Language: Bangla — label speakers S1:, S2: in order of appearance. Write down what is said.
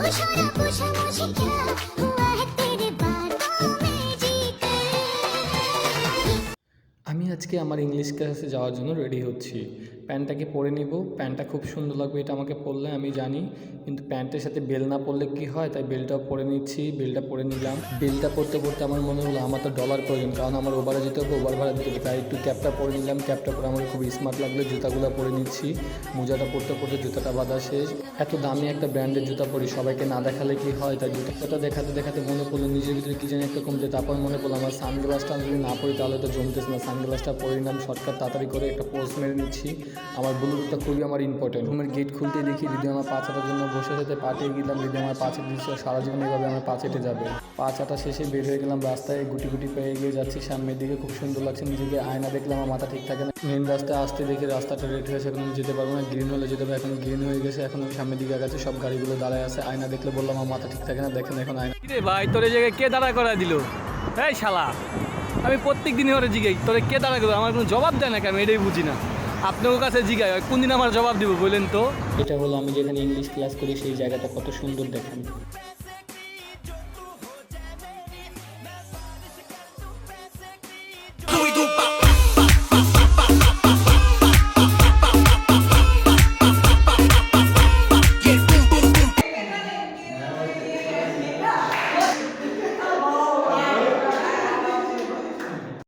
S1: আমি আজকে আমার ইংলিশ ক্লাসে যাওয়ার জন্য রেডি হচ্ছি। প্যান্টটাকে পরে নিব, প্যান্টটা খুব সুন্দর লাগবে এটা আমাকে পরলে, আমি জানি। কিন্তু প্যান্টের সাথে বেল না পরলে কি হয়, তাই বেলটাও পরে নিচ্ছি। বেলটা পরে নিলাম। বেলটা পরতে পরতে আমার মনে হলো আমার তো ডলার প্রয়োজন, কারণ আমার ওভারে যেতে হবে, ওভার ভাড়া দিতে হবে। তাই একটু ক্যাপটা পরে নিলাম। ক্যাপটা পরে আমার খুব স্মার্ট লাগলো। জুতাগুলো পরে নিচ্ছি। মোজাটা পরতে পরতে জুতাটা বাঁধা শেষ। এত দামি একটা ব্র্যান্ডের জুতা পরি, সবাইকে না দেখালে কি হয়, তাই জুতাটা দেখাতে দেখাতে মনে পড়লো নিজের ভিতরে কি জানি একটা কমছে। তারপর মনে পড়লো আমার সানগ্লাসটা যদি না পরি তাহলে তো জমতেছে না। সানগ্লাসটা পরে নিলাম, শর্টকাট তাড়াতাড়ি করে একটা পোজ মেরে নিচ্ছি। আমার ব্লুটুথটা খুবই আমার ইম্পর্টেন্ট। রুমের গেট খুলতে দেখি দিদি আমার পা চাটার জন্য বসে যেতে পাঠিয়ে গেলাম। দিদি আমার পা চেটে দিচ্ছে, সারা জীবন এইভাবে আমার পা চেটে যাবে। পা চাটা শেষে বের হয়ে গেলাম রাস্তায়, গুটি গুটি পেয়ে এগিয়ে যাচ্ছি সামনের দিকে। খুব সুন্দর লাগছে নিজেকে, আয়না দেখলাম আমার মাথা ঠিক থাকে না। মেন রাস্তায় আসতে দেখি রাস্তাটা রেড হয়েছে, এখন আমি যেতে পারবো না। গ্রিন হলে যেতে হবে, এখন গ্রিন হয়ে গেছে। এখন আমি সামনের দিকে আগাচ্ছি, সব গাড়িগুলো দাঁড়ায় আছে। আয়না দেখলে বললাম আমার মাথা ঠিক থাকে না, দেখেন এখন আয়না।
S2: রে ভাই, তোর এই জায়গায় কে দাঁড়া করা দিল? এই শালা, আমি প্রত্যেক দিনই ওরা জিগাই তোরে কে দাঁড়া করবো, আমার কোনো জবাব দেয় না কেন, আমি এটাই বুঝি না। আপনার কাছে জিগাই, কোন দিন আমার জবাব দিব বলেন তো?
S1: এটা হলো আমি যেখানে ইংলিশ ক্লাস করি, সেই জায়গাটা কত সুন্দর দেখেন।